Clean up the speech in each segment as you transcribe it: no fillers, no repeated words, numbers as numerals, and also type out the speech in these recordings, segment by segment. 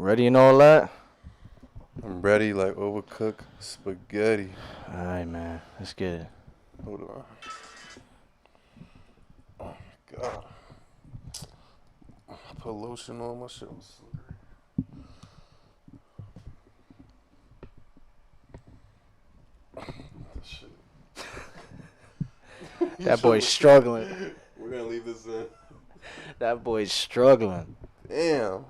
Ready and all that? I'm ready like overcooked spaghetti. Alright, man. Let's get it. Hold on. Oh, my God. I put lotion on my shit. Shit. That boy's struggling. We're going to leave this in. That boy's struggling. Damn.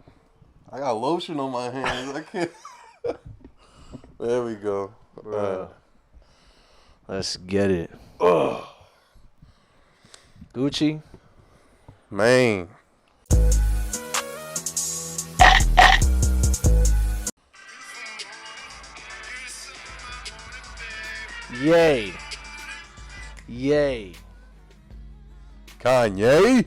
I got lotion on my hands. I can't. There we go. Bruh. Let's get it. Ugh. Gucci. Man. Yay. Yay. Kanye.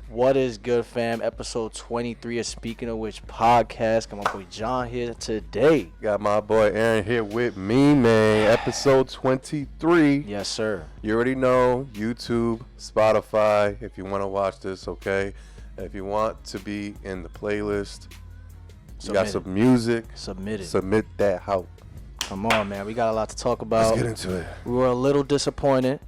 What is good, fam? Episode 23 of Speaking of Which podcast. Got my boy John here today. Got my boy Aaron here with me, man. Episode 23. Yes, sir. You already know, YouTube, Spotify, if you want to watch this, okay? If you want to be in the playlist, you got some music, submit that out. Come on, man. We got a lot to talk about. Let's get into it. We were a little disappointed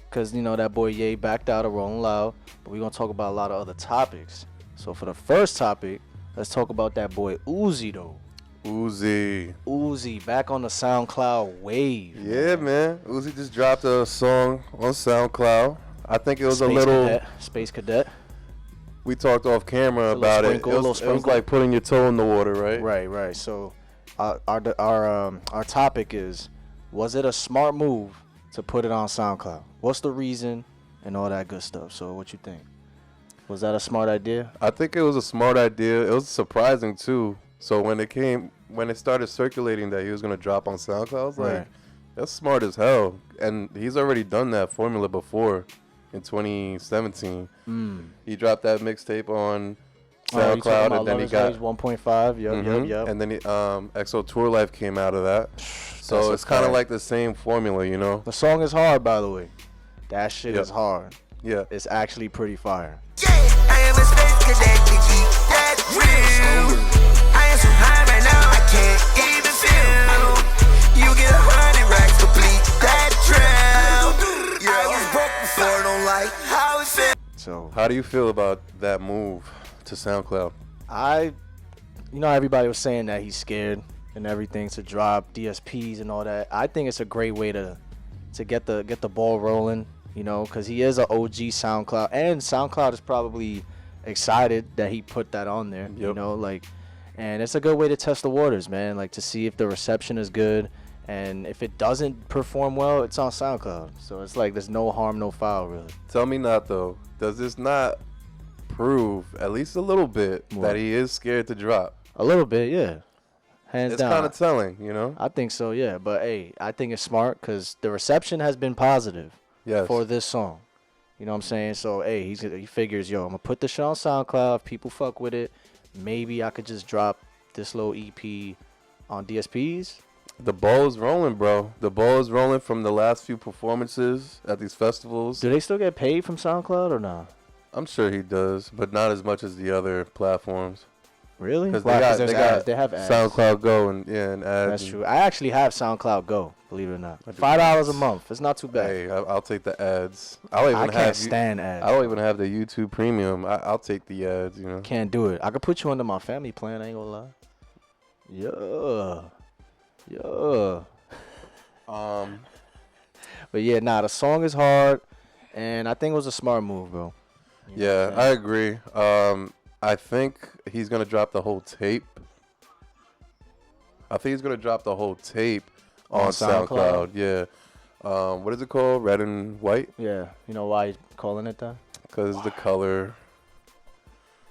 because, you know, that boy Ye backed out of Rolling Loud. But we're going to talk about a lot of other topics. So for the first topic, let's talk about that boy Uzi, though. Uzi, back on the SoundCloud wave. Yeah, man. Uzi just dropped a song on SoundCloud. I think it was Space Cadet. We talked off camera about it. It was like putting your toe in the water, right? Right. So our topic is, was it a smart move to put it on SoundCloud? What's the reason and all that good stuff? So what you think? Was that a smart idea? I think it was a smart idea. It was surprising too. So when it started circulating that he was gonna drop on SoundCloud, I was like, that's smart as hell. And he's already done that formula before in 2017. He dropped that mixtape on SoundCloud, and then he got 1.5. Yep. And then EXO Tour Life came out of that. So it's kind of like the same formula, you know. The song is hard, by the way. That shit is hard. Yeah. It's actually pretty fire. Yeah, I am a space cadet, that real. I am so high right now, I can't even feel. You get 100 racks, complete that trail. Yeah, I was broke before, don't like how it feels. So how do you feel about that move to SoundCloud? You know, everybody was saying that he's scared and everything to drop DSPs and all that. I think it's a great way to get the ball rolling, you know, because he is an OG SoundCloud, and SoundCloud is probably excited that he put that on there, you know, like, and it's a good way to test the waters, man, like to see if the reception is good, and if it doesn't perform well, it's on SoundCloud, so it's like there's no harm, no foul, really. Tell me not though, does this not prove at least a little bit that he is scared to drop? A little bit, yeah. Hands down. It's kind of telling, you know? I think so, yeah. But, hey, I think it's smart because the reception has been positive for this song. You know what I'm saying? So, hey, he figures, yo, I'm going to put this shit on SoundCloud. If people fuck with it, maybe I could just drop this little EP on DSPs. The ball is rolling, bro. The ball is rolling from the last few performances at these festivals. Do they still get paid from SoundCloud or not? I'm sure he does, but not as much as the other platforms. Really? Because they have ads. SoundCloud Go and ads. That's true. I actually have SoundCloud Go, believe it or not. $5 a month. It's not too bad. Hey, I'll take the ads. I can't stand ads. I don't even have the YouTube Premium. I'll take the ads, you know. Can't do it. I could put you under my family plan. I ain't gonna lie. Yeah. But yeah, the song is hard, and I think it was a smart move, bro. You know I agree. I think he's going to drop the whole tape. On SoundCloud. Yeah. What is it called? Red and white? Yeah. You know why he's calling it that? Because the color.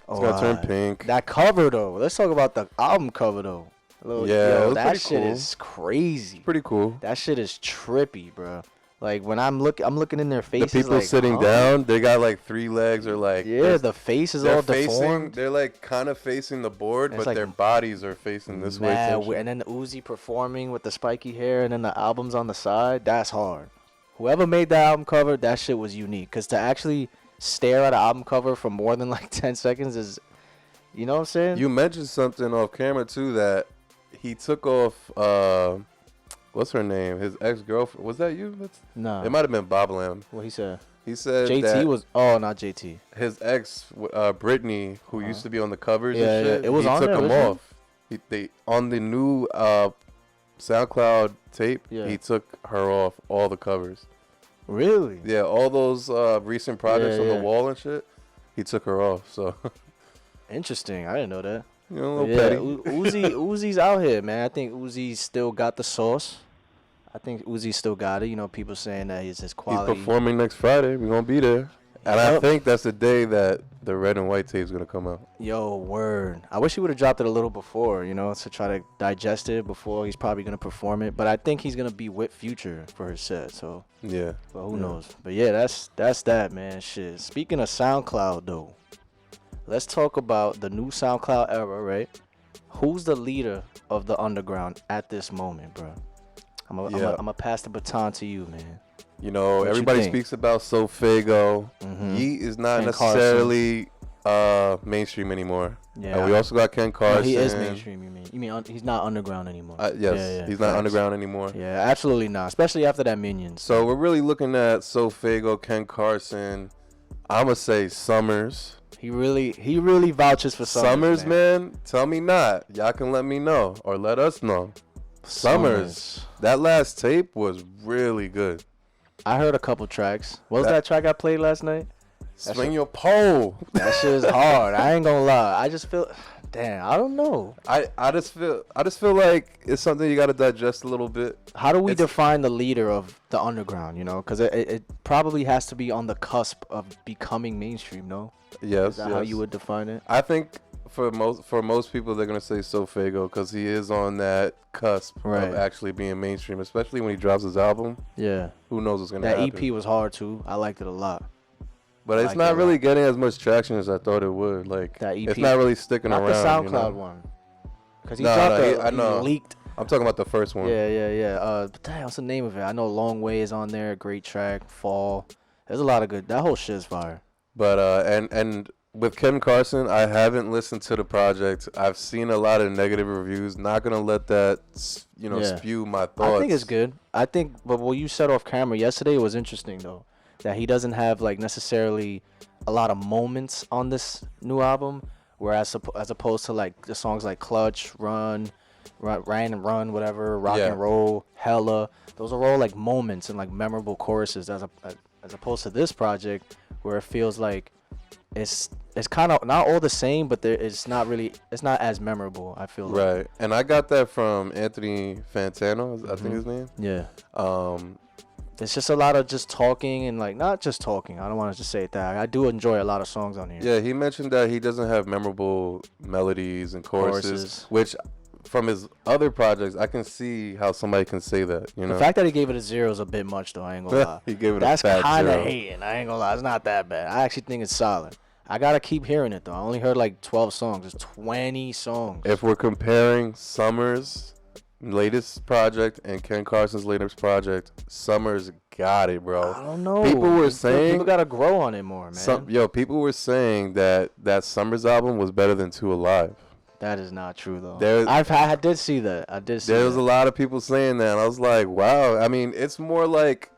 It's going to turn pink. That cover, though. Let's talk about the album cover, though. That shit is crazy. Pretty cool. That shit is trippy, bro. Like, when I'm looking in their faces, the people sitting down, they got like 3 legs or like... Yeah, the face is all deformed. They're like kind of facing the board, but their bodies are facing this way. And then the Uzi performing with the spiky hair and then the album's on the side, that's hard. Whoever made the album cover, that shit was unique. Because to actually stare at an album cover for more than like 10 seconds is... You know what I'm saying? You mentioned something off camera too that he took off. What's her name? His ex-girlfriend. Was that you? Nah. It might have been Bob Lamb. What he said? He said JT that was. Oh, not JT. his ex, Brittany, who used to be on the covers Yeah, and shit. yeah. It was he on took there, him wasn't off. They on the new SoundCloud tape. Yeah. He took her off all the covers. Really? Yeah, all those recent projects on the wall and shit. He took her off. So Interesting. I didn't know that. you know, a little Yeah, petty. Uzi's out here, man. I think Uzi's still got the sauce. I think Uzi still got it. You know, people saying that he's his quality. He's performing next Friday. We're gonna be there, and I think that's the day that the red and white tape's gonna come out. Yo, word. I wish he would have dropped it a little before, you know, to try to digest it before he's probably gonna perform it. But I think he's gonna be with Future for his set. So, Yeah. but who knows? But yeah, that's that, man. Shit. Speaking of SoundCloud, though, let's talk about the new SoundCloud era, right? Who's the leader of the underground at this moment, bro? I'm gonna pass the baton to you, man. You know, What you everybody think? speaks about SOW. He is not Ken necessarily mainstream anymore. Yeah. And we also got Ken Carson. No, he is mainstream. You mean he's not underground anymore? Yes, he's not facts. underground anymore. Yeah, absolutely not. Especially after that Minions. So we're really looking at SOW, Ken Carson. I'ma say Summrs. He really vouches for Summrs, man. Tell me not. Y'all can let me know or let us know. Summrs. That last tape was really good. I heard a couple tracks. What was that track I played last night? Swing your pole. That shit is hard. I ain't gonna lie. I just feel, damn, I don't know. I just feel like it's something you gotta digest a little bit. How do we define the leader of the underground? You know, because it probably has to be on the cusp of becoming mainstream. No. Yes. Is that how you would define it? I think for most people they're gonna say SoFago because he is on that cusp of actually being mainstream, especially when he drops his album. Yeah. Who knows what's gonna happen? That EP was hard too. I liked it a lot. But it's not really getting as much traction as I thought it would. Like that EP, it's not really sticking around. Not the SoundCloud one. Because he dropped leaked. I'm talking about the first one. Yeah. But damn, what's the name of it? I know Long Way is on there. Great track. Fall. There's a lot of good. That whole shit's fire. But and with Ken Carson, I haven't listened to the project. I've seen a lot of negative reviews. Not gonna let that spew my thoughts. I think it's good. But what you said off camera yesterday was interesting though. That he doesn't have like necessarily a lot of moments on this new album, whereas as opposed to like the songs like Clutch, Run, whatever, Rock and Roll, Hella. Those are all like moments and like memorable choruses as opposed to this project where it feels like it's kind of not all the same, but it's not as memorable. I feel like. Right, and I got that from Anthony Fantano, I think his name. Yeah. It's just a lot of just talking and like not just talking. I don't want to just say it that. I do enjoy a lot of songs on here. Yeah, he mentioned that he doesn't have memorable melodies and choruses. Which from his other projects, I can see how somebody can say that. You know, the fact that he gave it a 0 is a bit much, though. I ain't gonna lie. He gave it That's a fat kind 0. of hating. I ain't gonna lie. It's not that bad. I actually think it's solid. I gotta keep hearing it though. I only heard like 12 songs. There's 20 songs. If we're comparing Summrs' latest project and Ken Carson's latest project, Summrs got it, bro. I don't know. People were saying people gotta grow on it more, man. People were saying that Summrs album was better than 2 Alive. That is not true though. I did see that. There was a lot of people saying that. And I was like, wow. I mean, it's more like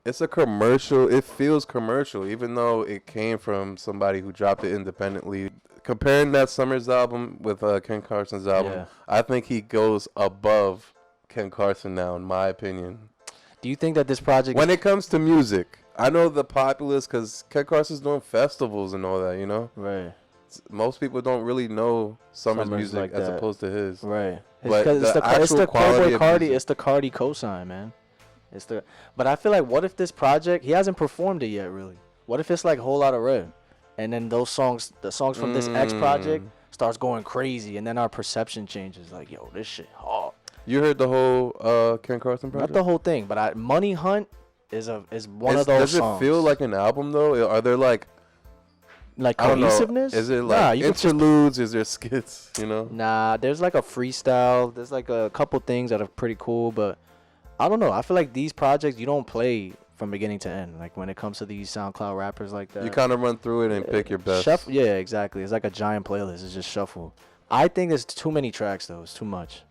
it's a commercial. It feels commercial, even though it came from somebody who dropped it independently. Comparing that Summrs album with Ken Carson's album, I think he goes above Ken Carson now, in my opinion. Do you think that this project, when it comes to music, I know the populace, because Ken Carson's doing festivals and all that, you know? Right. Most people don't really know Summrs music like as that. opposed to his. Right. But it's the quality Cardi. It's the Cardi cosign, man. But I feel like, what if this project, he hasn't performed it yet, really? What if it's like Whole Lotta Red, and then the songs from this X project starts going crazy, and then our perception changes? Like, yo, this shit hard. You heard the whole Ken Carson project? Not the whole thing, but Money Hunt is one of those songs. Does it feel like an album though? Are there like cohesiveness? Is it like interludes? Is there skits? You know? Nah, there's like a freestyle. There's like a couple things that are pretty cool, but I don't know. I feel like these projects you don't play from beginning to end. Like when it comes to these SoundCloud rappers like that, You kind of run through it and pick your best. Shuffle, yeah, exactly. It's like a giant playlist. It's just shuffle. I think there's too many tracks though. It's too much.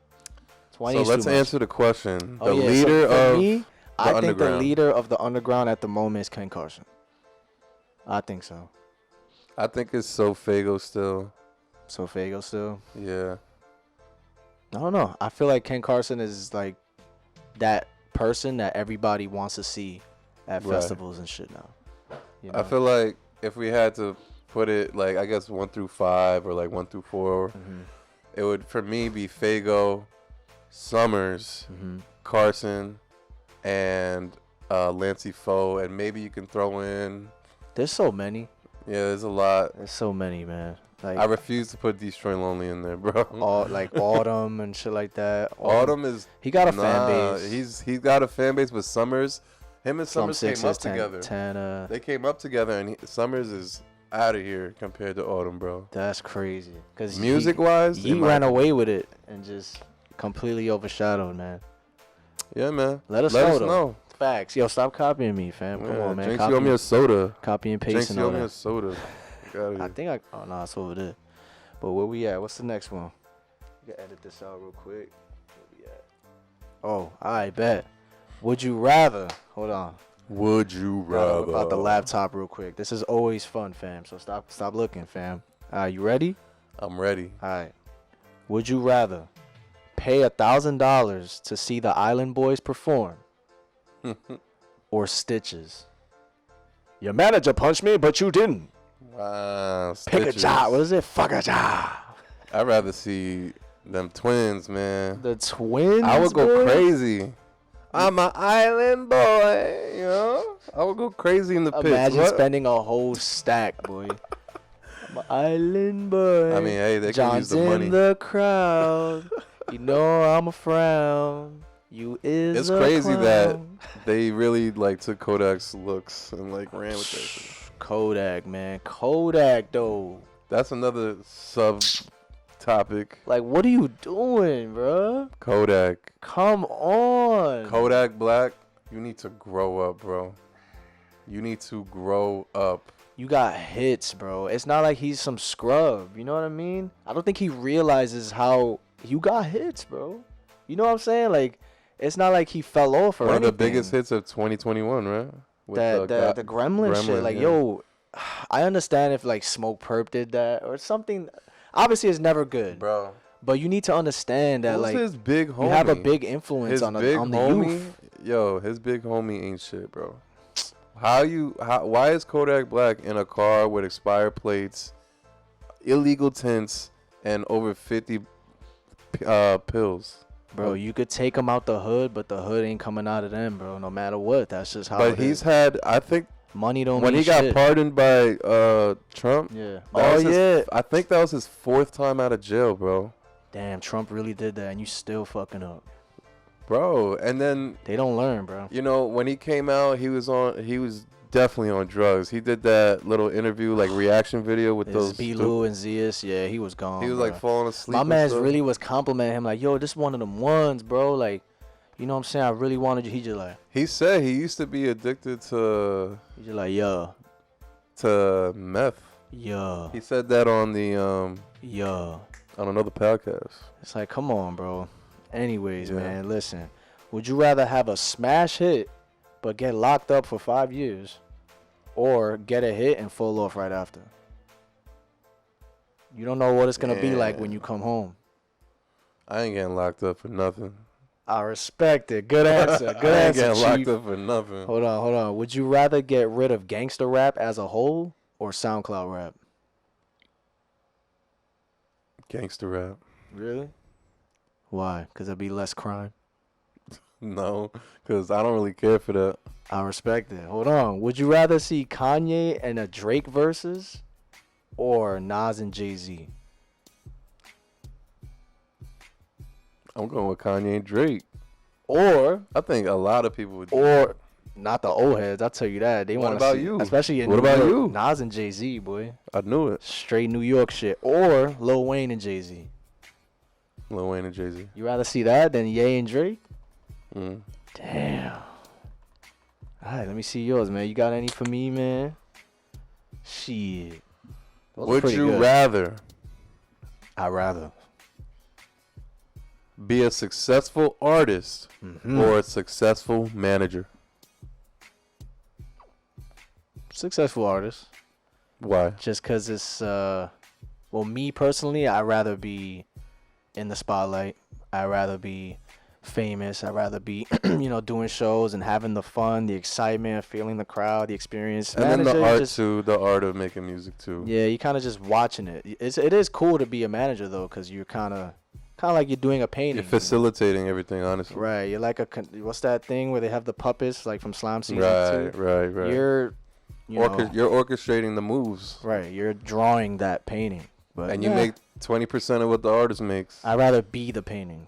20 So is let's too much. answer the question. Oh, The yeah, leader so for of me, I think the underground. leader of the underground at the moment is Ken Carson. I think so. I think it's Fago still. So Fago still. Yeah. I don't know. I feel like Ken Carson is like that person that everybody wants to see at Right. festivals and shit now. You know? I feel like if we had to put it like I guess 1 through 5 or like 1 through 4, it would for me be Fago, Summrs, Carson, and Lancey Foe, and maybe you can throw in. There's so many. Yeah, there's a lot. There's so many, man. Like I refuse to put Destroy Lonely in there, bro. all like Autumn and shit like that. Autumn is he got a fan base. He's got a fan base with Summrs. Him and Some Summrs came up together. Tana. They came up together, and Summrs is out of here compared to Autumn, bro. That's crazy. Cause Music-wise, he ran away with it and just completely overshadowed, man. Yeah, man. Let us know. Facts. Yo, stop copying me, fam. Come on, man. Jinx, you owe me a soda. Copy and paste Jinx, and you all owe me a that. soda. I think oh, no, it's over there. But where we at? What's the next one? You can edit this out real quick. Where we at? Oh, I bet. Would you rather? Hold on. Would you rather? About the laptop real quick. This is always fun, fam. So stop looking, fam. You ready? I'm ready. All right. Would you rather pay $1,000 to see the Island Boys perform, or Stitches? Your manager punched me, but you didn't. Wow. Pick Stitches. a job. What is it? Fuck a job. I'd rather see them twins, man. The twins. I would go boy? crazy. I'm an island boy, you know? I would go crazy in the pits. Imagine What? spending a whole stack, boy. I'm an island boy. I mean, hey, they can John's use the money. in the crowd. You know I'm a frown. You is It's a crazy clown. that they really like took Kodak's looks and like ran with that shit. Kodak, man. Kodak, though. That's another sub topic. Like, what are you doing, bro? Kodak. Come on. Kodak Black, you need to grow up, bro. You need to grow up. You got hits, bro. It's not like he's some scrub. You know what I mean? I don't think he realizes how you got hits, bro. You know what I'm saying? Like, it's not like he fell off or One of the anything. biggest hits of 2021, right? With The Gremlin shit. Like, yeah. yo, I understand if, like, Smoke Perp did that or something. Obviously, it's never good. Bro. But you need to understand that, Who's like, his big homie? you have a big influence on the youth. Yo, his big homie ain't shit, bro. Why is Kodak Black in a car with expired plates, illegal tints, and over 50 pills? Bro, you could take him out the hood, but the hood ain't coming out of them, bro. No matter what, that's just how. But he's had, I think, money don't when mean he got shit. pardoned by Trump. Yeah. Yeah. I think that was his 4th time out of jail, bro. Damn, Trump really did that, and you still fucking up. Bro, and then They don't learn, bro. you know when he came out, he was definitely on drugs. He did that little interview, like reaction video with those. B-Lou and Zias, yeah, he was gone. He was bro. like falling asleep. My and man's stuff. really was complimenting him, like, yo, this one of them ones, bro. Like, you know what I'm saying? I really wanted you. He just like, He said he used to be addicted to yeah, meth. yeah, He said that on the yeah. on another podcast. It's like, come on, bro. Anyways, Yeah. man, listen. Would you rather have a smash hit but get locked up for 5 years, or get a hit and fall off right after? You don't know what it's gonna be like when you come home. I ain't getting locked up for nothing. I respect it. Good answer. Good I ain't answer, getting locked Chief. up for nothing. Hold on. Would you rather get rid of gangster rap as a whole or SoundCloud rap? Gangster rap. Really? Why? Because there'd be less crime. No, because I don't really care for that. I respect it. Hold on. Would you rather see Kanye and a Drake versus or Nas and Jay-Z? I'm going with Kanye and Drake. Or I think a lot of people would. or not the old heads, I'll tell you that. They What want to about see, you? especially in What New about York, you? Nas and Jay-Z, boy. I knew it. Straight New York shit. Or Lil Wayne and Jay-Z. Lil Wayne and Jay-Z. You rather see that than Ye and Drake? Mm. Damn. All right, let me see yours, man. You got any for me, man? Shit. Those are Would pretty you good. rather I'd rather. be a successful artist Mm-hmm. or a successful manager? Successful artist. Why? Just because it's, well, me personally, I'd rather be in the spotlight. I'd rather be famous. I'd rather be, doing shows and having the fun, the excitement, feeling the crowd, the experience. And then Manager, the you art just- too, the art of making music too. Yeah, you kind of just watching it. It is cool to be a manager though, because you're kind of like you're doing a painting. You're facilitating everything, honestly. Right. You're like what's that thing where they have the puppets like from Slime Season 2? Right. You're You're orchestrating the moves, right. You're drawing that painting. But and you make 20% of what the artist makes. I'd rather be the painting.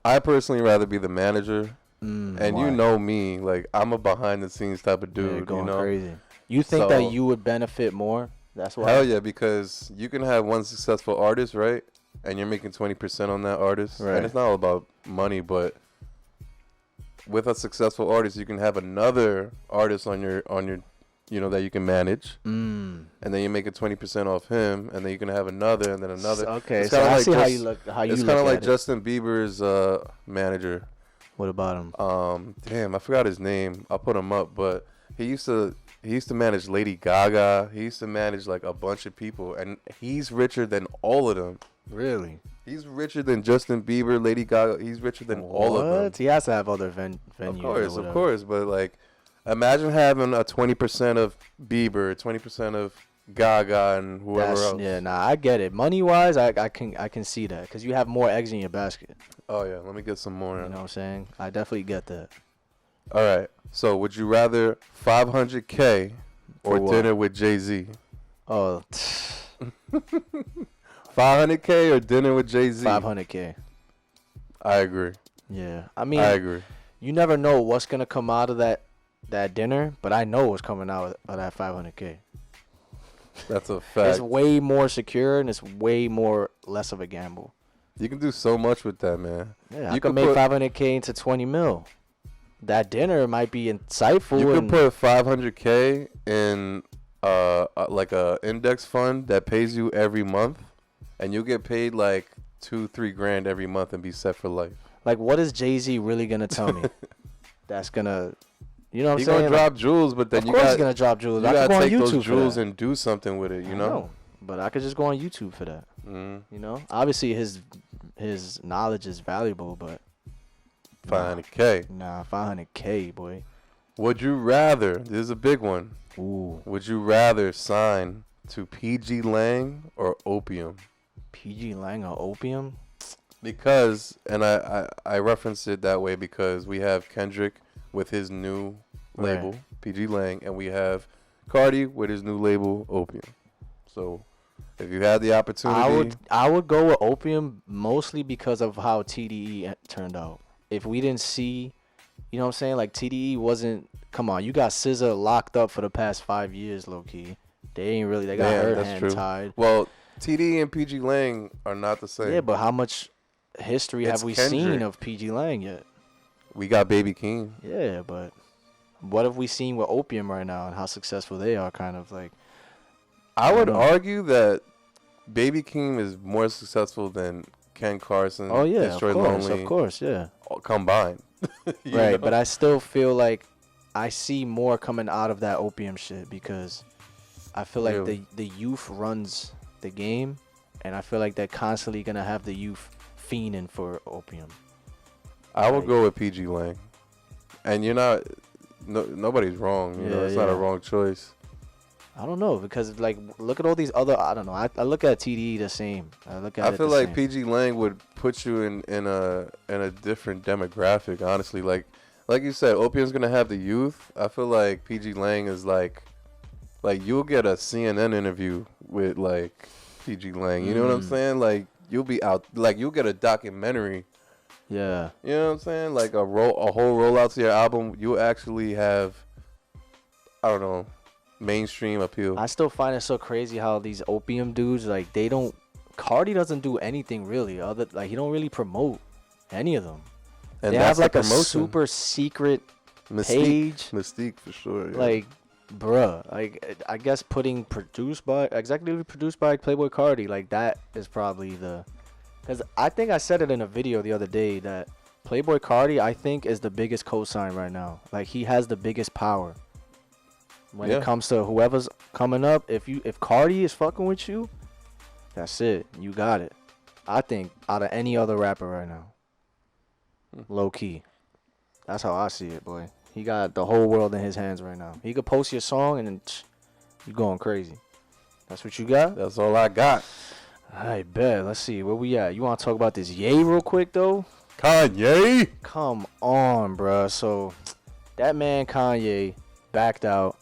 I personally rather be the manager, and why? you know me, like I'm a behind the scenes type of dude. Yeah, going you know, crazy. You think So- that you would benefit more? That's why. hell yeah, because you can have one successful artist, right, and you're making 20% on that artist, Right. and it's not all about money, but with a successful artist, you can have another artist on your that you can manage, and then you're making 20% off him, and then you can have another, and then another. Okay, It's so kinda I like see how just- you look. How you It's look kind of at like it. Justin Bieber's manager. What about him? Damn, I forgot his name. I'll put him up, but he used to manage Lady Gaga. He used to manage like a bunch of people, and he's richer than all of them. Really? He's richer than Justin Bieber, Lady Gaga. He's richer than all of them. He has to have other venues. Of course, but like, imagine having a 20% of Bieber, 20% of Gaga, and whoever else. Yeah, nah, I get it. Money wise, I can see that because you have more eggs in your basket. Oh yeah, let me get some more. You know what I'm saying? I definitely get that. All right. So, would you rather 500K or For what? dinner with Jay-Z? Oh, 500K or dinner with Jay-Z? 500K. I agree. Yeah, I mean, I agree. you never know what's gonna come out of that dinner, but I know what's coming out of that 500K. That's a fact. It's way more secure and it's way more less of a gamble. You can do so much with that, man. Yeah, You I could could make put- 500K into 20 mil. That dinner might be insightful. You could and put 500K in like a index fund that pays you every month, and you'll get paid like 2-3 grand every month and be set for life. like, what is Jay-Z really gonna tell me? That's gonna, you know what I'm He's saying? gonna drop jewels, but then of you course got he's gonna drop jewels. you I could gotta go on take YouTube those for jewels that. and do something with it. You I know? but I could just go on YouTube for that. Mm. You know, obviously his knowledge is valuable, but 500K. nah, 500K, boy. Would you rather? This is a big one. Ooh, Would you rather sign to PG Lang or Opium? PG Lang or Opium? Because, and I referenced it that way because we have Kendrick with his new label, Right. PG Lang, and we have Cardi with his new label, Opium. So, if you had the opportunity, I would go with Opium mostly because of how TDE turned out. If we didn't see, you know what I'm saying? Like TDE wasn't. Come on, you got SZA locked up for the past 5 years, low key. They got Yeah, her that's hand true. tied. well, TD and PG Lang are not the same. Yeah, but how much history It's have we Kendrick. seen of PG Lang yet? We got Baby King. Yeah, but what have we seen with Opium right now and how successful they are? Kind of like, I would know. argue that Baby King is more successful than Ken Carson, oh yeah, Destroy of course, yeah. all combined. You Right, know? but I still feel like I see more coming out of that Opium shit because I feel like Really? the youth runs the game, and I feel like they're constantly gonna have the youth fiending for Opium. I would Like- go with PG Lang, and you're not. Nobody's wrong. You know, Yeah, it's not a yeah. wrong choice. I don't know because like look at all these other. I don't know. I look at TDE the same. I feel like PG Lang would put you in a different demographic. Honestly, like you said, Opium's gonna have the youth. I feel like PG Lang is like you'll get a CNN interview with like PG Lang. You know what I'm saying? Like you'll be out. Like you'll get a documentary. Yeah. You know what I'm saying? Like a whole rollout to your album. You actually have, I don't know, mainstream appeal. I still find it so crazy how these Opium dudes like they don't. Cardi doesn't do anything really. He don't really promote any of them. And They that's have like the a promotion. super secret Mystique for sure. Yeah. Like, bruh, like I guess executively produced by Playboy Cardi, like that is probably because I think I said it in a video the other day that Playboy Cardi I think is the biggest cosign right now. Like he has the biggest power when it comes to whoever's coming up. If Cardi is fucking with you, that's it. You got it. I think out of any other rapper right now, low key. That's how I see it, boy. He got the whole world in his hands right now. He could post your song and then you going crazy. That's what you got? That's all I got. I bet. Let's see. Where we at? You want to talk about this Ye real quick, though? Kanye. Come on, bruh. So, that man Kanye backed out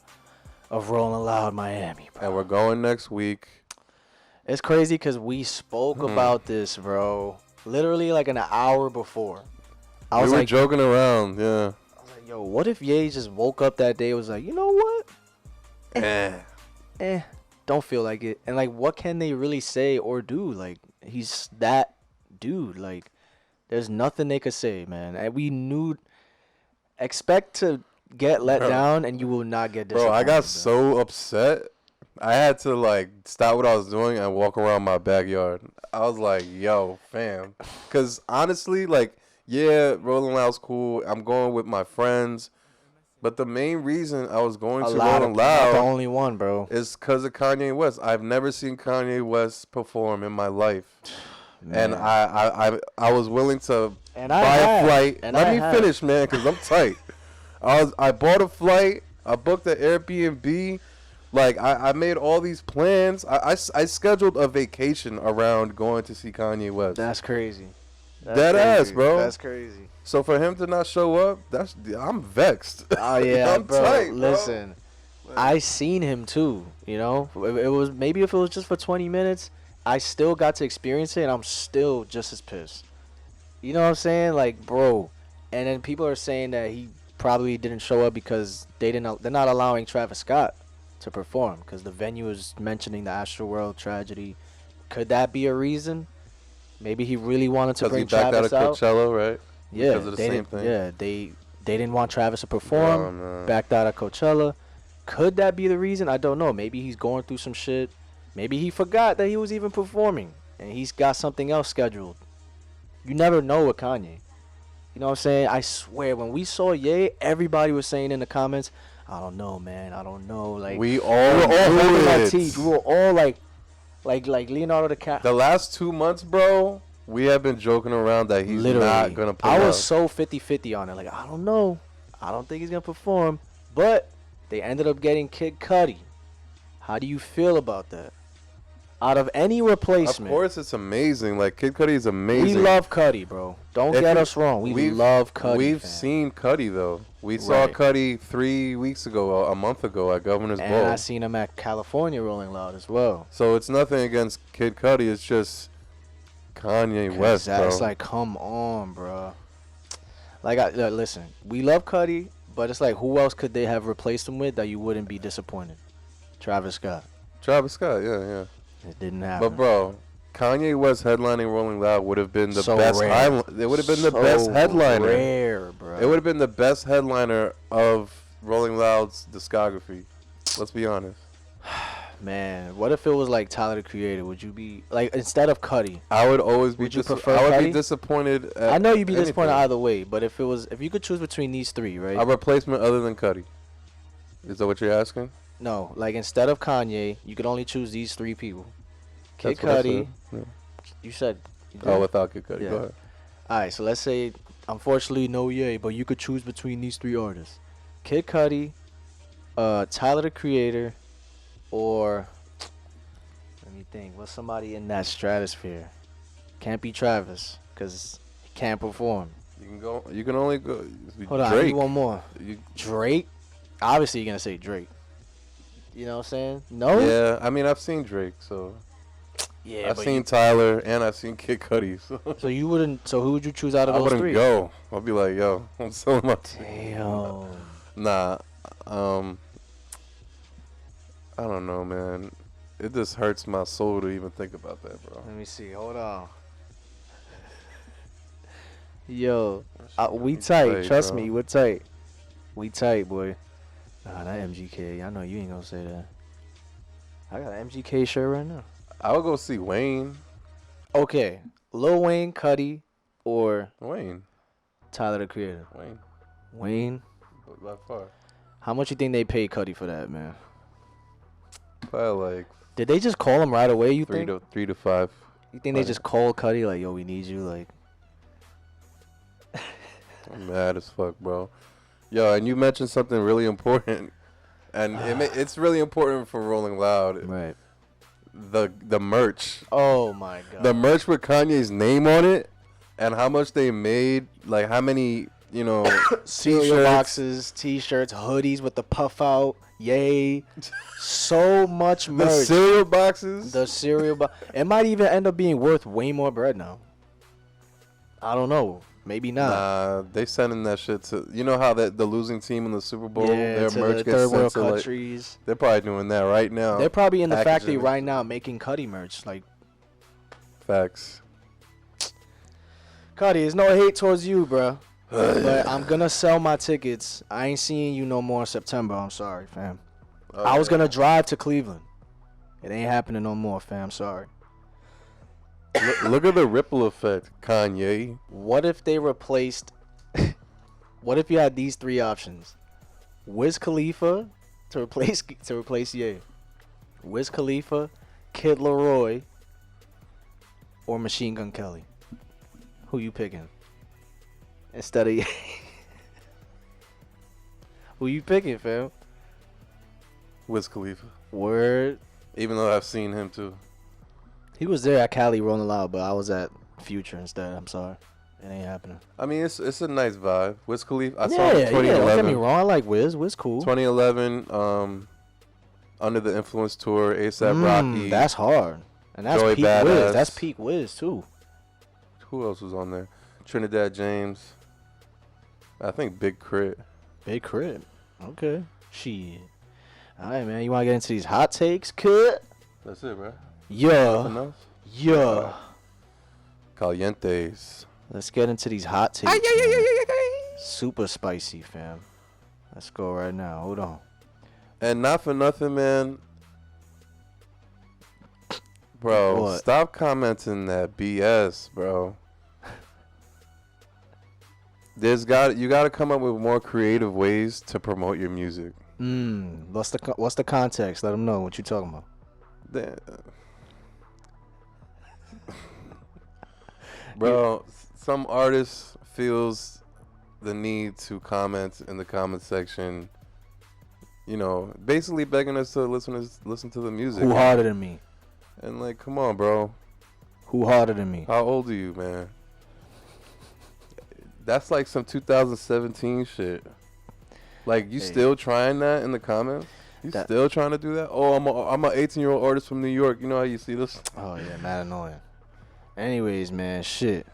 of Rolling Loud Miami, bro. And we're going next week. It's crazy because we spoke about this, bro. Literally like an hour before. We were joking around, yeah. I was like, yo, what if Ye just woke up that day and was like, you know what? Don't feel like it. And like, what can they really say or do? Like, he's that dude. Like, there's nothing they could say, man. And we knew, expect to get let down and you will not get disappointed. Bro, I got so upset. I had to like stop what I was doing and walk around my backyard. I was like, yo, fam. Because honestly, like, yeah, Rolling Loud's cool. I'm going with my friends. But the main reason I was going to Rolling Loud, the only one, bro, is because of Kanye West. I've never seen Kanye West perform in my life. Man. And I was willing to buy a flight. Let me finish, man, because I'm tight. I bought a flight. I booked an Airbnb. Like, I made all these plans. I scheduled a vacation around going to see Kanye West. That's crazy. Dead ass, bro. That's crazy. So for him to not show up, I'm vexed. Oh yeah, I'm bro. tight, Listen, I seen him too. You know, it was maybe if it was just for 20 minutes, I still got to experience it, and I'm still just as pissed. You know what I'm saying? Like, bro. And then people are saying that he probably didn't show up because they're not allowing Travis Scott to perform because the venue is mentioning the Astroworld tragedy. Could that be a reason? Maybe he really wanted to bring Travis out. Because he backed out of Coachella, right? Yeah, because of the same thing. Yeah, they didn't want Travis to perform. No. Backed out of Coachella. Could that be the reason? I don't know. Maybe he's going through some shit. Maybe he forgot that he was even performing and he's got something else scheduled. You never know with Kanye. You know what I'm saying? I swear, when we saw Ye, everybody was saying in the comments, I don't know, man. I don't know. Like, we were all holding our teeth. We were all like Leonardo DiCaprio. The last 2 months, bro, we have been joking around that he's not going to pull I was so 50-50 on it. Like, I don't know. I don't think he's going to perform. But they ended up getting Kid Cudi. How do you feel about that? Out of any replacement. Of course, it's amazing. Like, Kid Cudi is amazing. We love Cudi, bro. Don't get us wrong. We love Cudi. We've seen Cudi, though. We saw Cudi 3 weeks ago, a month ago at Governor's Ball. And I seen him at California Rolling Loud as well. So it's nothing against Kid Cudi. It's just Kanye West, bro. It's like, come on, bro. Like, listen, we love Cudi, but it's like, who else could they have replaced him with that you wouldn't be disappointed? Travis Scott. Travis Scott, yeah. It didn't happen. But, bro, Kanye West headlining Rolling Loud would have been the best. It would have been the best headliner. Rare, bro. It would have been the best headliner of Rolling Loud's discography. Let's be honest. Man, what if it was like Tyler, the Creator? Would you be like, instead of Cudi? I would always be. Would you prefer? I would Cudi? be disappointed. I know you'd be disappointed either way, but if you could choose between these three, right? A replacement other than Cudi. Is that what you're asking? No, like instead of Kanye, you could only choose these three people. Kid Cudi. Yeah. You said. Without Kid Cudi. Yeah. Go ahead. All right, so let's say, unfortunately, no Ye, but you could choose between these three artists: Kid Cudi, Tyler, the Creator, or let me think. What's somebody in that stratosphere? Can't be Travis because he can't perform. You can go. You can only go. Hold on, I need one more. Drake. Obviously, you're gonna say Drake. You know what I'm saying? No. Yeah, I mean, I've seen Drake, so. Yeah, I've seen Tyler and I've seen Kid Cudi. So you wouldn't. So who would you choose out of those three? I wouldn't go. I'll be like, yo, I'm selling my team. Damn. Nah. I don't know, man. It just hurts my soul to even think about that, bro. Let me see. Hold on. Yo, we tight. Trust me, we're tight. We tight, boy. Nah, that MGK. I know you ain't gonna say that. I got an MGK shirt right now. I would go see Wayne. Okay, Lil Wayne, Cudi, or Wayne. Tyler the Creator. Wayne. By far. How much you think they paid Cudi for that, man? Probably like. Did they just call him right away? You think? 3 to 5. You think they just called Cudi like, yo, we need you, like? I'm mad as fuck, bro. Yo, and you mentioned something really important, and it's really important for Rolling Loud. Right. The merch. Oh my god. The merch with Kanye's name on it, and how much they made, like how many, cereal boxes, t-shirts, hoodies with the puff out. Yay. So much merch. The cereal boxes. The cereal box. It might even end up being worth way more bread now. I don't know. Maybe not. Nah, they sending that shit to, you know how the losing team in the Super Bowl, their to merch the gets third sent world to countries. like, they're probably doing that right now. They're probably in the factory packaging. right now making Cudi merch. Like, Facts. Cudi, it's no hate towards you, bro. But I'm gonna sell my tickets. I ain't seeing you no more in September. I'm sorry, fam. I was gonna drive to Cleveland. It ain't happening no more, fam. Sorry. Look at the ripple effect, Kanye. What if they replaced? What if you had these three options? Wiz Khalifa to replace Ye. Wiz Khalifa, Kid Laroi, or Machine Gun Kelly. Who you picking? Instead of Ye. Who you picking, fam? Wiz Khalifa. Word. Even though I've seen him too. He was there at Cali Rolling Loud, but I was at Future instead. I'm sorry. It ain't happening. I mean, it's a nice vibe. Wiz Khalifa. I saw him in 2011. Don't get me wrong. I like Wiz. Wiz cool. 2011, Under the Influence tour, ASAP Rocky. That's hard. And that's Joey peak Badass. Wiz. That's peak Wiz, too. Who else was on there? Trinidad James. I think Big Crit. Big Crib. Okay. Shit. All right, man. You want to get into these hot takes? Cut. That's it, bro. Yeah. Nothing else? Yeah. Calientes. Let's get into these hot takes. Super spicy, fam. Let's go right now. Hold on. And not for nothing, man. Bro, What? stop commenting that BS, bro. You gotta come up with more creative ways to promote your music. What's the context? Let them know what you talking about. Bro, some artist feels the need to comment in the comment section, basically begging us to listen to the music. Who harder than me? And like, come on, bro. Who harder than me? How old are you, man? That's like some 2017 shit. Like, you still trying that in the comments? You still trying to do that? Oh, I'm a 18-year-old artist from New York. You know how you see this? Oh, yeah, mad annoying. Anyways, man, shit.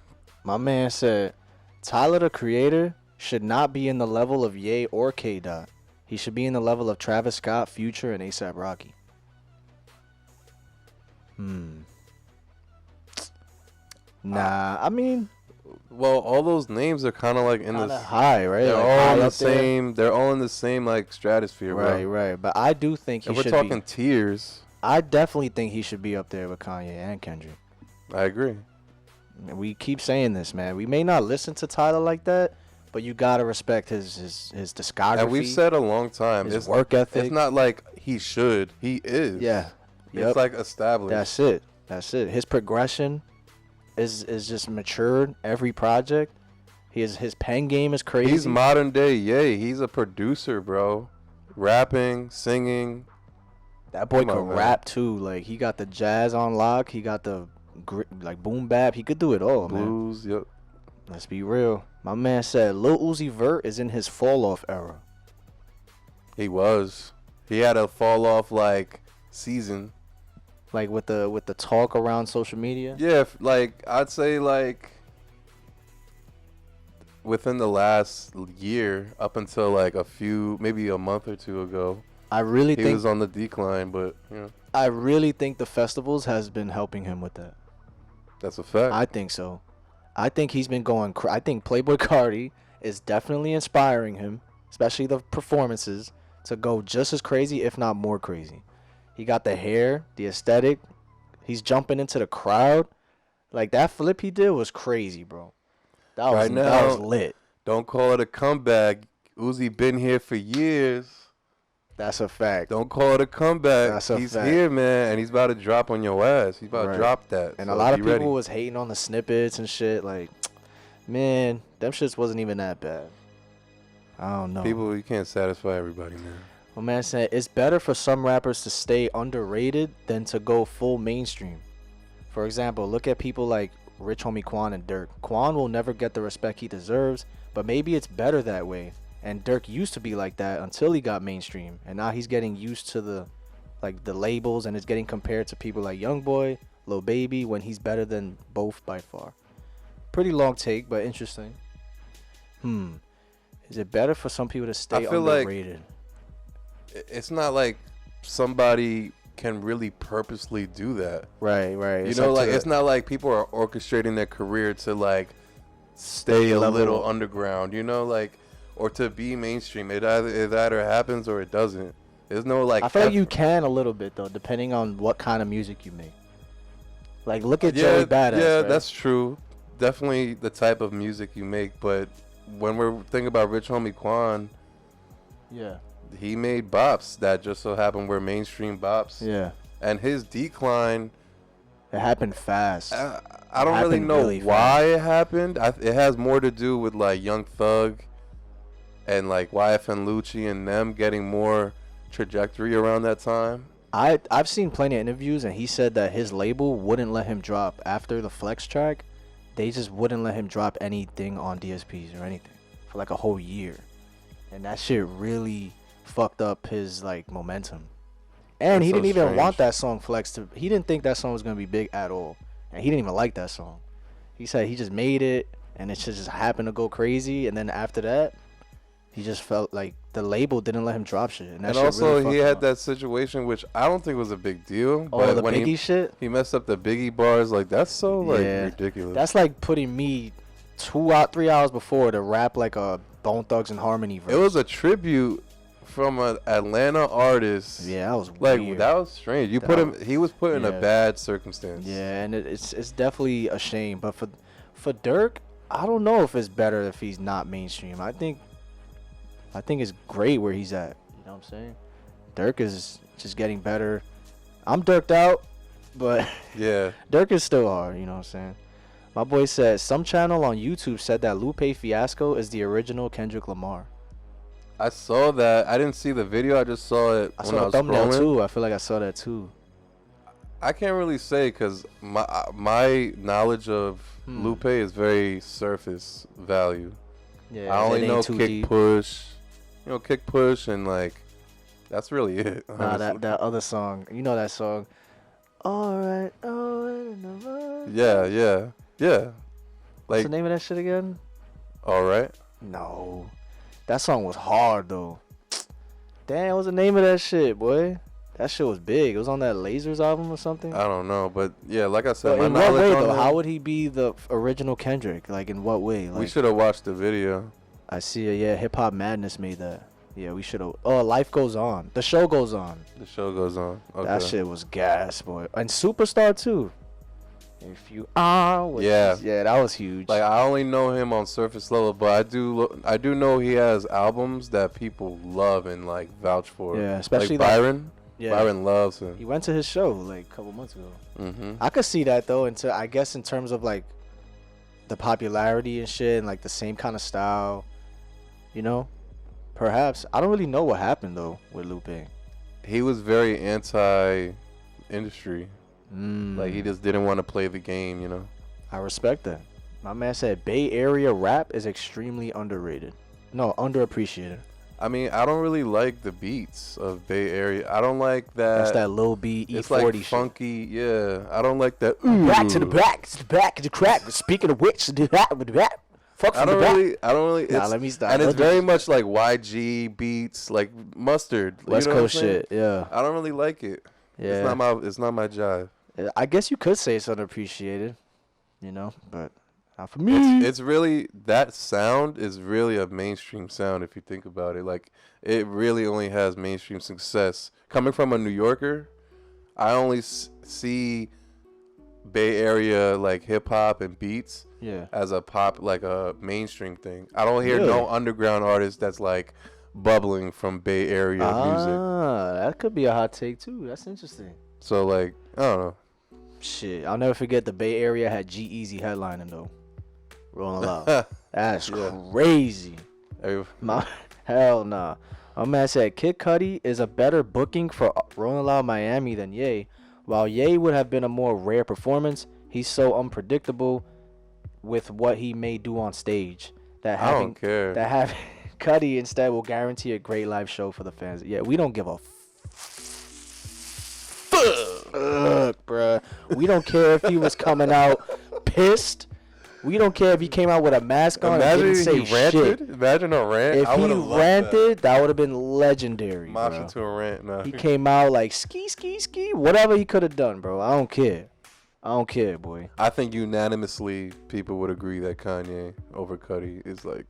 My man said Tyler, the Creator, should not be in the level of Ye or K. Dot. He should be in the level of Travis Scott, Future, and ASAP Rocky. Nah, I mean... Well, all those names are kind of like in this high, right? They're like all in the up there. same. They're all in the same like stratosphere, Right, bro. right. But I do think he If should we're talking tiers, I definitely think he should be up there with Kanye and Kendrick. I agree. We keep saying this, man. We may not listen to Tyler like that, but you gotta respect his discography. And we've said a long time, his work ethic. It's not like he should. He is. Yeah. It's like established. That's it. His progression is just matured every project. His pen game is crazy. He's modern day Ye. He's a producer, bro. Rapping, singing. That boy can rap too. Like, he got the jazz on lock. He got the like boom bap. He could do it all, man. Blues, yep. Let's be real. My man said Lil Uzi Vert is in his fall off era. He was. He had a fall off like season. Like with the talk around social media. Yeah, like I'd say like within the last year up until like maybe a month or two ago. I really think he was on the decline, but I really think the festivals has been helping him with that. That's a fact. I think so. I think he's been going. I think Playboi Carti is definitely inspiring him. especially the performances, to go just as crazy, if not more crazy. He got the hair, the aesthetic. He's jumping into the crowd. Like, that flip he did was crazy, bro. That was lit. Don't call it a comeback. Uzi been here for years. That's a fact. Don't call it a comeback. That's a he's fact. here, man, and he's about to drop on your ass. He's about to drop that. And so a lot of be people ready. was hating on the snippets and shit. Like, man, them shits wasn't even that bad. I don't know. People, you can't satisfy everybody, man. My man said it's better for some rappers to stay underrated than to go full mainstream. For example, look at people like Rich Homie Quan and Dirk. Quan will never get the respect he deserves, but maybe it's better that way. And Dirk used to be like that until he got mainstream, and now he's getting used to the labels, and is getting compared to people like Youngboy, Lil Baby, when he's better than both by far. Pretty long take, but interesting. Is it better for some people to stay underrated? It's not like somebody can really purposely do that. Right. You know, like, it's not like people are orchestrating their career to, like, stay a little underground, you know, like, or to be mainstream. It either happens or it doesn't. There's no, like, I feel like you can a little bit, though, depending on what kind of music you make. Like, look at Joey Badass. Yeah, right? That's true. Definitely the type of music you make, but when we're thinking about Rich Homie Quan, yeah, he made bops that just so happen were mainstream bops. Yeah. And his decline, it happened fast. I don't really know why it happened. It has more to do with, like, Young Thug and, like, YFN Lucci and them getting more trajectory around that time. I've seen plenty of interviews, and he said that his label wouldn't let him drop after the Flex track. They just wouldn't let him drop anything on DSPs or anything for like a whole year, and that shit really fucked up his, like, momentum. And he didn't even want that song Flex to. He didn't think that song was gonna be big at all, and he didn't even like that song. He said he just made it, and it just happened to go crazy, and then after that, he just felt like the label didn't let him drop shit. And also, really he had that situation, which I don't think was a big deal. Oh, but the when Biggie shit? He messed up the Biggie bars. Like, that's so, like, ridiculous. That's like putting me 3 hours before to rap like a Bone Thugs and Harmony verse. It was a tribute from an Atlanta artist. Yeah, that was like weird. That was strange. He was put in a bad circumstance. Yeah, and it's definitely a shame. But for Dirk, I don't know if it's better if he's not mainstream. I think it's great where he's at. You know what I'm saying? Dirk is just getting better. I'm Dirked out, but yeah, Dirk is still hard. You know what I'm saying? My boy said some channel on YouTube said that Lupe Fiasco is the original Kendrick Lamar. I saw that. I didn't see the video. I just saw it. I saw the thumbnail too. I feel like I saw that too. I can't really say because my knowledge of Lupe is very surface value. Yeah, I only know Kick deep. Push. You know, Kick Push, and, like, that's really it. Nah, that other song. You know that song? Alright. Yeah. Like, what's the name of that shit again? Alright. No. That song was hard, though. Damn, what's the name of that shit, boy? That shit was big. It was on that Lasers album or something? I don't know, but, yeah, like I said, but in what way, though? How would he be the original Kendrick? Like, in what way? Like, we should have watched the video. I see it. Yeah, Hip Hop Madness made that. Yeah, we should have. Oh, Life Goes On. The show goes on. The show goes on. Okay. That shit was gas, boy. And Superstar, too. If you are. Yeah. Yeah, that was huge. Like, I only know him on surface level, but I do know he has albums that people love and, like, vouch for. Yeah, especially like Byron. Yeah. Byron loves him. He went to his show, like, a couple months ago. Mm-hmm. I could see that, though, I guess in terms of, like, the popularity and shit and, like, the same kind of style. You know, perhaps. I don't really know what happened, though, with Lupe. He was very anti-industry. Like, he just didn't want to play the game, you know. I respect that. My man said Bay Area rap is extremely underrated. No, underappreciated. I mean, I don't really like the beats of Bay Area. I don't like that. That's that Lil B, E40 it's like shit. funky, yeah. I don't like that. Back to the back, to the back, to the crack. Speaking of which, to the back. I don't really. Nah, let me stop. And it's very much like YG beats, like Mustard. West Coast shit, yeah. I don't really like it. Yeah. It's not my jive. I guess you could say it's underappreciated, you know, but Not for me. It's really, that sound is really a mainstream sound if you think about it. Like, it really only has mainstream success. Coming from a New Yorker, I only see Bay Area like hip hop and beats as a pop, like a mainstream thing. I don't hear no underground artist that's like bubbling from Bay Area music. That could be a hot take too. That's interesting. So like, I don't know. Shit, I'll never forget the Bay Area had G-Eazy headlining though. Rolling Loud. That's crazy. Hell nah. My man said Kid Cudi is a better booking for Rolling Loud Miami than Ye. While Ye would have been a more rare performance, he's so unpredictable with what he may do on stage that I don't care. That having Cudi instead will guarantee a great live show for the fans. Yeah, we don't give a fuck, bruh. We don't care if he was coming out pissed. We don't care if he came out with a mask on and didn't say shit. Imagine a rant. If he ranted, that would have been legendary. Mosh into a rant. No. He came out like ski, whatever he could have done, bro. I don't care. I don't care, boy. I think unanimously people would agree that Kanye over Cudi is like,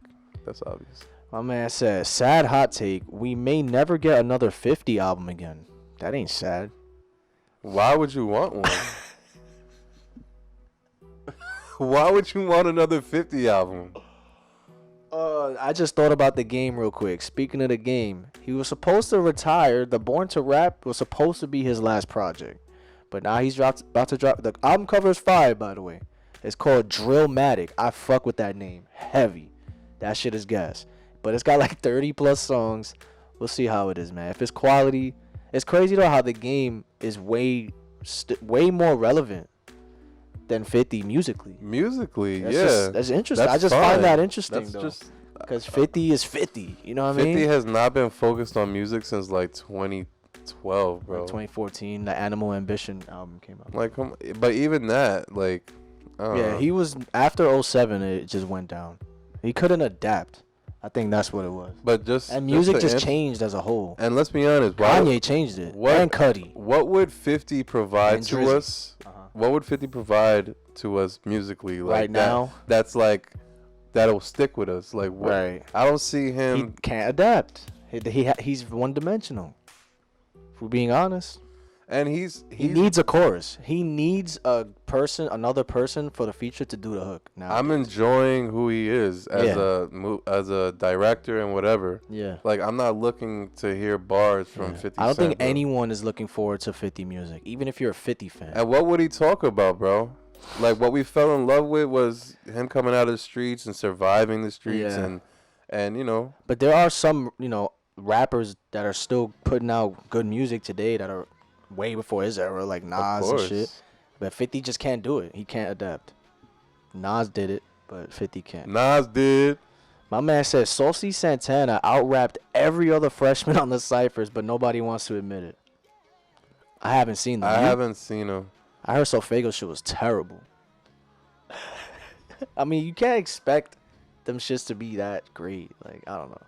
that's obvious. My man said, sad hot take. We may never get another 50 album again. That ain't sad. Why would you want one? Why would you want another 50 album? I just thought about the game real quick. Speaking of the game, he was supposed to retire. The Born to Rap was supposed to be his last project. But now he's about to drop. The album cover is fire, by the way. It's called Drillmatic. I fuck with that name. Heavy. That shit is gas. But it's got like 30 plus songs. We'll see how it is, man. If it's quality. It's crazy, though, how the game is way more relevant than 50 musically. That's interesting. I just find that interesting, though. Because 50 is 50. You know what I mean? 50 has not been focused on music since like 2012, bro. Like 2014, the Animal Ambition album came out. Like, but even that, like, I don't know. He was after 07. It just went down. He couldn't adapt. I think that's what it was. But music just changed as a whole. And let's be honest, Kanye changed it. And Cudi. What would 50 provide to us? What would 50 provide to us musically? Like right now? That's like, that'll stick with us. Like, what? Right. I don't see him. He can't adapt. He's one-dimensional. If we're being honest. And he needs a chorus. He needs another person for the feature to do the hook. Now I'm enjoying who he is as a director and whatever. Yeah. Like, I'm not looking to hear bars from 50 Cent. I don't think anyone is looking forward to 50 music, even if you're a 50 fan. And what would he talk about, bro? Like, what we fell in love with was him coming out of the streets and surviving the streets and you know. But there are some, rappers that are still putting out good music today that are way before his era, like Nas and shit. But 50 just can't do it. He can't adapt. Nas did it, but 50 can't. Nas did. My man said Saucy Santana out-rapped every other freshman on the Cyphers, but nobody wants to admit it. I haven't seen them. I haven't seen them. I heard Sofego shit was terrible. I mean, you can't expect them shits to be that great. Like, I don't know.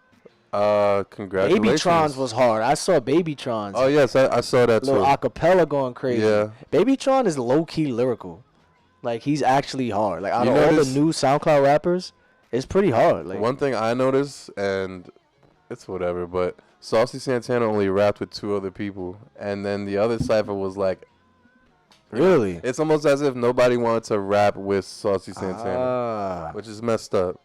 Congratulations. Babytron's was hard. I saw Babytron's. Oh, yes, I saw that too. Little acapella going crazy. Yeah. Babytron is low-key lyrical. Like, he's actually hard. Like, out of all the new SoundCloud rappers, it's pretty hard. Like, one thing I noticed, and it's whatever, but Saucy Santana only rapped with 2 other people, and then the other cypher was like, really? It's almost as if nobody wanted to rap with Saucy Santana, which is messed up.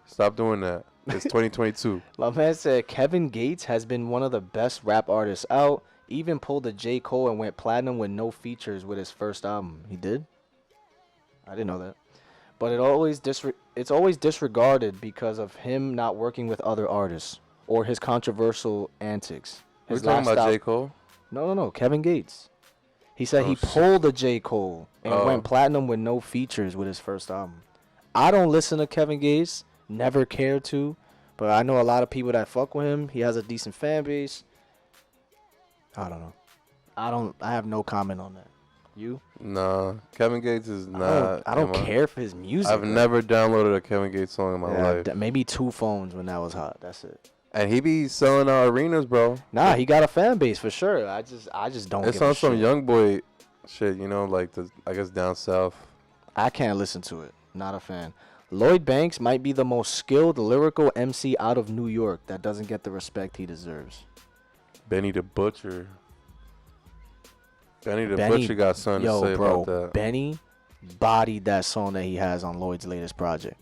Stop doing that. It's 2022. My man said Kevin Gates has been one of the best rap artists out. Even pulled a J. Cole and went platinum with no features with his first album. He did? I didn't know that. But it's always disregarded because of him not working with other artists or his controversial antics. We're talking about J. Cole? No. Kevin Gates. He said he pulled a J. Cole and went platinum with no features with his first album. I don't listen to Kevin Gates. Never cared to. But I know a lot of people that fuck with him. He has a decent fan base. I don't know. I have no comment on that. You? Nah. Kevin Gates is not. I don't care for his music. I've never downloaded a Kevin Gates song in my life. Maybe 2 phones when that was hot. That's it. And he be selling out arenas, bro. Nah, he got a fan base for sure. I just don't. It's on some young boy shit, like I guess down south. I can't listen to it. Not a fan. Lloyd Banks might be the most skilled lyrical MC out of New York that doesn't get the respect he deserves. Benny the Butcher. Benny the Butcher got something to say about that. Benny bodied that song that he has on Lloyd's latest project.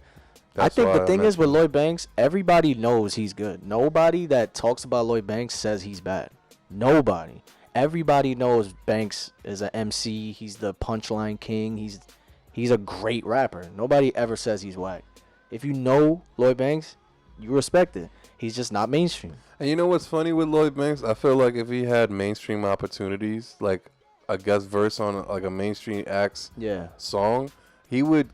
That's I think why the thing is with Lloyd Banks, everybody knows he's good. Nobody that talks about Lloyd Banks says he's bad. Nobody. Everybody knows Banks is an MC. He's the punchline king. He's a great rapper. Nobody ever says he's whack. If you know Lloyd Banks, you respect it. He's just not mainstream. And you know what's funny with Lloyd Banks? I feel like if he had mainstream opportunities, like a guest verse on like a mainstream act's song, he would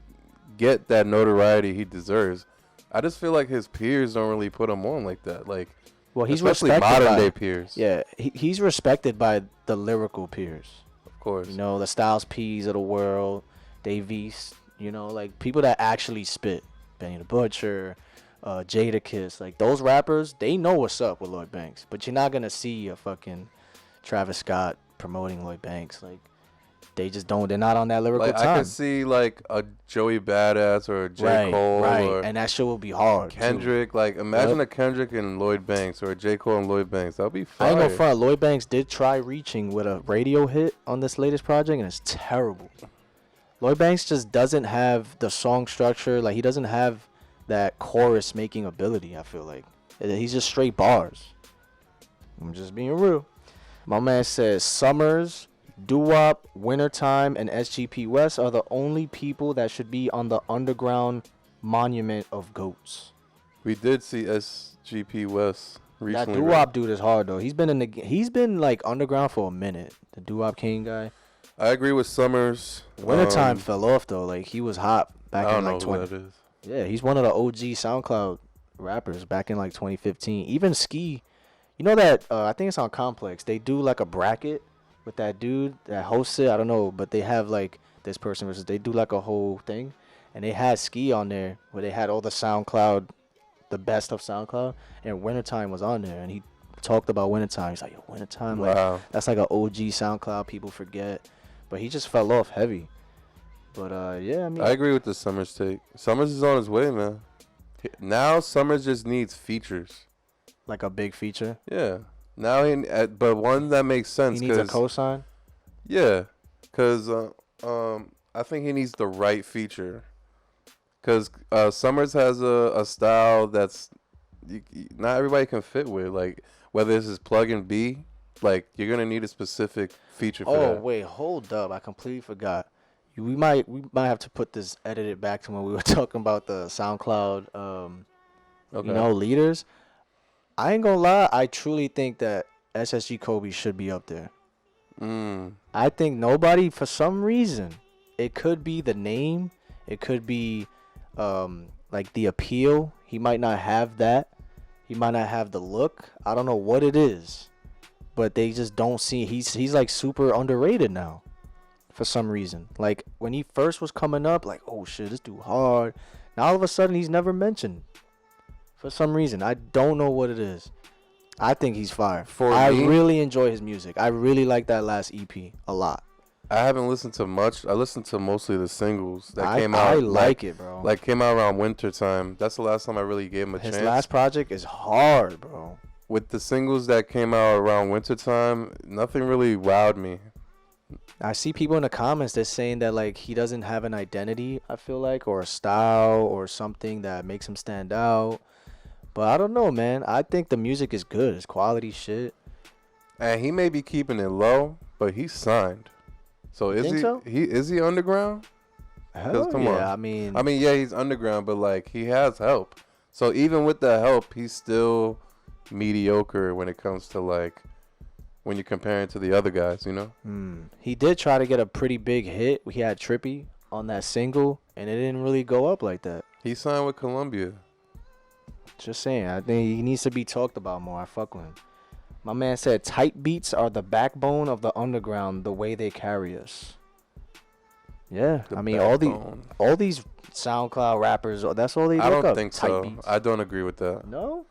get that notoriety he deserves. I just feel like his peers don't really put him on like that. Like, well, he's especially respected modern day peers. Yeah, he's respected by the lyrical peers. Of course. You know, the Styles P's of the world, Dave East, you know, like people that actually spit. Benny the Butcher, Jadakiss, like those rappers, they know what's up with Lloyd Banks. But you're not gonna see a fucking Travis Scott promoting Lloyd Banks. Like, they just don't. They're not on that lyrical like, time. I can see like a Joey Badass or a J. Cole or and that shit will be hard. Kendrick. Too. Like, imagine a Kendrick and Lloyd Banks or a J. Cole and Lloyd Banks. That would be fire. I ain't gonna front. Lloyd Banks did try reaching with a radio hit on this latest project, and it's terrible. Lloyd Banks just doesn't have the song structure. Like, he doesn't have that chorus making ability, I feel like. He's just straight bars. I'm just being real. My man says Summrs, Doo-Wop, Wintertime, and SGP West are the only people that should be on the underground monument of GOATs. We did see SGP West recently. That Doo-Wop dude is hard though. He's been like underground for a minute. The Doo-Wop King guy. I agree with Summrs. Wintertime fell off though. Like, he was hot back in like 20. Who that is. Yeah, he's one of the OG SoundCloud rappers back in like 2015. Even Ski, you know that I think it's on Complex. They do like a bracket with that dude that hosts it. I don't know, but they have like this person versus. They do like a whole thing, and they had Ski on there where they had all the SoundCloud, the best of SoundCloud, and Wintertime was on there, and he talked about Wintertime. He's like, yo, Wintertime, wow. like that's like an OG SoundCloud people forget, but he just fell off heavy. But yeah, I mean, I agree with the Summrs take. Summrs is on his way, man. Now Summrs just needs features. like a big feature. Yeah. Now but one that makes sense. He needs a cosign. Yeah, because I think he needs the right feature. Because Summrs has a style that's not everybody can fit with. Like, whether this is plug and B, like, you're gonna need a specific feature for that. Oh wait, hold up! I completely forgot. We might have to put this edited back to when we were talking about the SoundCloud, Okay. you know, leaders. I ain't gonna lie. I truly think that SSG Kobe should be up there. I think nobody, for some reason, it could be the name, it could be like the appeal. He might not have that. He might not have the look. I don't know what it is, but they just don't see. He's like super underrated now, for some reason. Like, when he first was coming up, like, oh shit, this dude hard. Now all of a sudden he's never mentioned. For some reason, I don't know what it is. I think he's fire. I really enjoy his music. I really like that last EP a lot. I haven't listened to much. I listened to mostly the singles that came out. I like it, bro. Like, came out around winter time. That's the last time I really gave him a chance. His last project is hard, bro. With the singles that came out around winter time, nothing really wowed me. I see people in the comments that's saying that, like, he doesn't have an identity, I feel like, or a style or something that makes him stand out. But I don't know, man. I think the music is good. It's quality shit. And he may be keeping it low, but he's signed. So is he underground? Hell come yeah, on. I mean, yeah, he's underground, but like, he has help. So even with the help, he's still mediocre when it comes to, like, when you're comparing to the other guys, you know? He did try to get a pretty big hit. He had Trippy on that single, and it didn't really go up like that. He signed with Columbia. Just saying, I think he needs to be talked about more. I fuck with him. My man said, tight beats are the backbone of the underground, the way they carry us. Yeah, I mean, all these SoundCloud rappers, that's all they look up. I don't think so. Beats. I don't agree with that. No?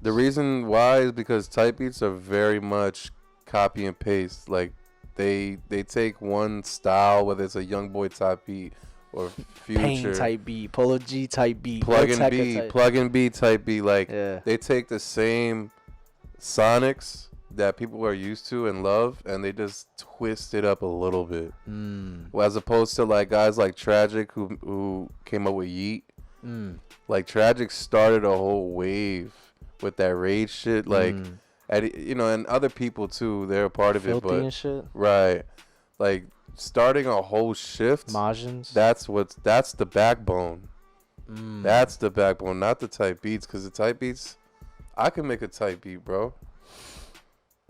The reason why is because type beats are very much copy and paste. Like, they take one style, whether it's a young boy type beat or Future. Pain type beat, Polo G type beat, Plug and Tecca B, type. plug and B type beat. Like Yeah. they take the same sonics that people are used to and love, and they just twist it up a little bit. Well, as opposed to like guys like Tragic who came up with Yeet. Like Tragic started a whole wave with that rage shit. Like, and other people too. They're a part of it, Filthy but and shit. right, like starting a whole shift. Majins. That's the backbone. That's the backbone, not the type beats. Cause the type beats, I can make a type beat, bro.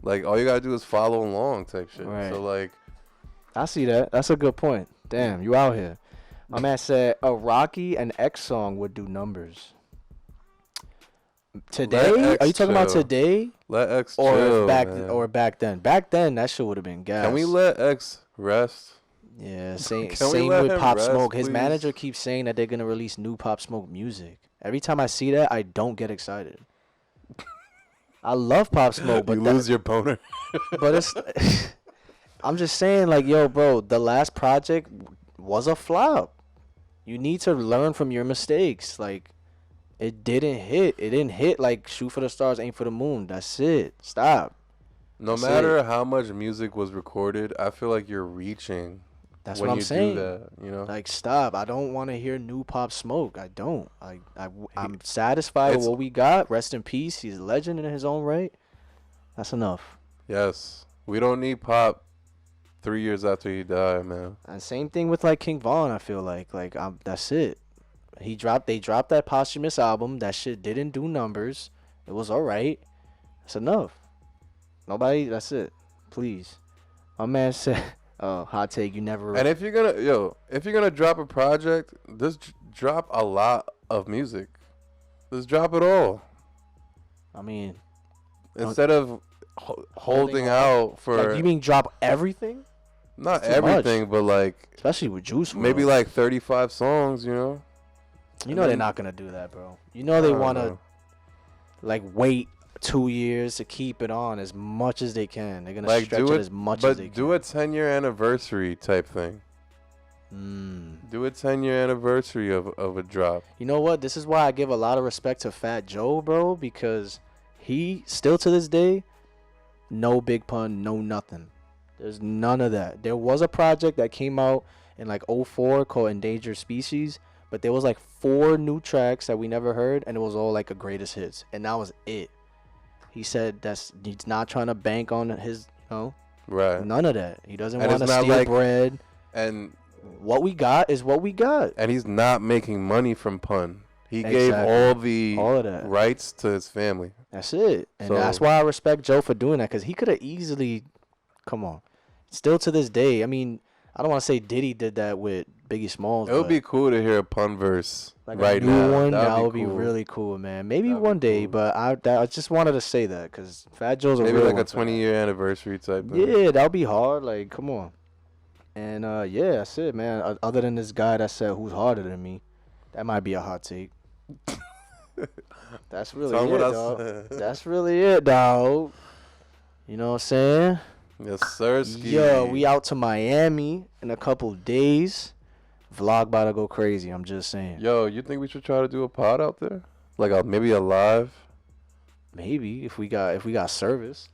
Like all you gotta do is follow along, type shit. Right. So like, I see that. That's a good point. Damn, you out here. My man said a Rocky and X song would do numbers. Today? Are you talking about today? Let X Or chill, back man. or back then? Back then, that shit would have been gas. Can we let X rest? Yeah, same Can we same let with him Pop rest, Smoke. His please? manager keeps saying that they're gonna release new Pop Smoke music. Every time I see that, I don't get excited. I love Pop Smoke, but you lose your boner. but it's. I'm just saying, like, yo, bro, the last project was a flop. You need to learn from your mistakes. Like, it didn't hit. It didn't hit like Shoot for the Stars, Aim for the Moon. That's it. Stop. No matter how much music was recorded, I feel like you're reaching. That's when what I'm you saying. do that, you know? Like, stop. I don't want to hear new Pop Smoke. I don't. I'm satisfied with what we got. Rest in peace. He's a legend in his own right. That's enough. Yes. We don't need Pop 3 years after he died, man. And same thing with like King Von. I feel like that's it. They dropped that posthumous album. That shit didn't do numbers. It was all right. That's enough. That's it. Please. My man said, oh, hot take, you never. And if you're gonna drop a project, just drop a lot of music. Just drop it all. I mean, instead of holding out for. Like, you mean drop everything? Not everything, but like. Especially with Juice WRLD. Maybe like 35 songs, you know? You know they're not going to do that, bro. You know they want to, like, wait 2 years to keep it on as much as they can. They're going to stretch it as much as they can. But do a 10-year anniversary type thing. Do a 10-year anniversary of a drop. You know what? This is why I give a lot of respect to Fat Joe, bro, because he, still to this day, no Big Pun, no nothing. There's none of that. There was a project that came out in like 2004 called Endangered Species, but there was like 4 new tracks that we never heard, and it was all like a greatest hits, and that was it. He said he's not trying to bank on his, right? None of that. He doesn't want to steal bread. And what we got is what we got. And he's not making money from Pun. He gave all of that rights to his family. That's it, and that's why I respect Joe for doing that, because he could have easily. Come on. Still to this day, I mean, I don't want to say Diddy did that with Biggie Smalls. It would be cool to hear a Pun verse like right a new now. One, that would be really cool, man. Maybe one day, but I just wanted to say that because Fat Joe's a real maybe like one a 20-year anniversary type thing. Yeah, that would be hard. Like, come on. And, yeah, that's it, man. Other than this guy that said who's harder than me, that might be a hot take. That's really it, dog. That's really it, dog. You know what I'm saying? Yes, sir. Yo, we out to Miami in a couple days. Vlog about to go crazy. I'm just saying. Yo, you think we should try to do a pod out there? Like maybe a live? Maybe if we got service.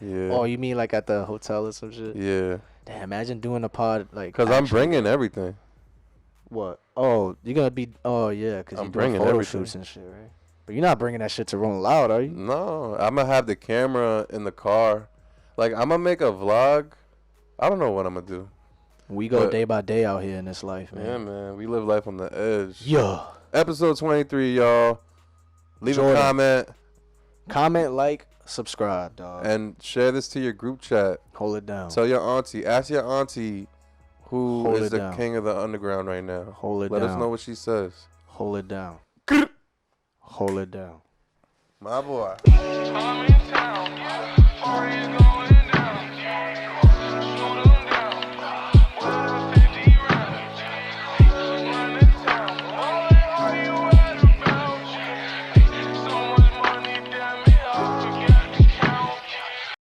Yeah. Oh, you mean like at the hotel or some shit? Yeah. Damn, imagine doing a pod like. Cause I'm bringing everything. What? Oh, you're gonna be. Oh yeah, cause you're doing photo shoots and shit, right? But you're not bringing that shit to Rolling Loud, are you? No, I'm gonna have the camera in the car. Like, I'm gonna make a vlog. I don't know what I'm gonna do. We go day by day out here in this life, man. Yeah, man. We live life on the edge. Yeah. Episode 23, y'all. Leave a comment. Comment, like, subscribe, dog. And share this to your group chat. Hold it down. Tell your auntie. Ask your auntie who is the king of the underground right now. Hold it down. Let us know what she says. Hold it down. Hold it down. My boy.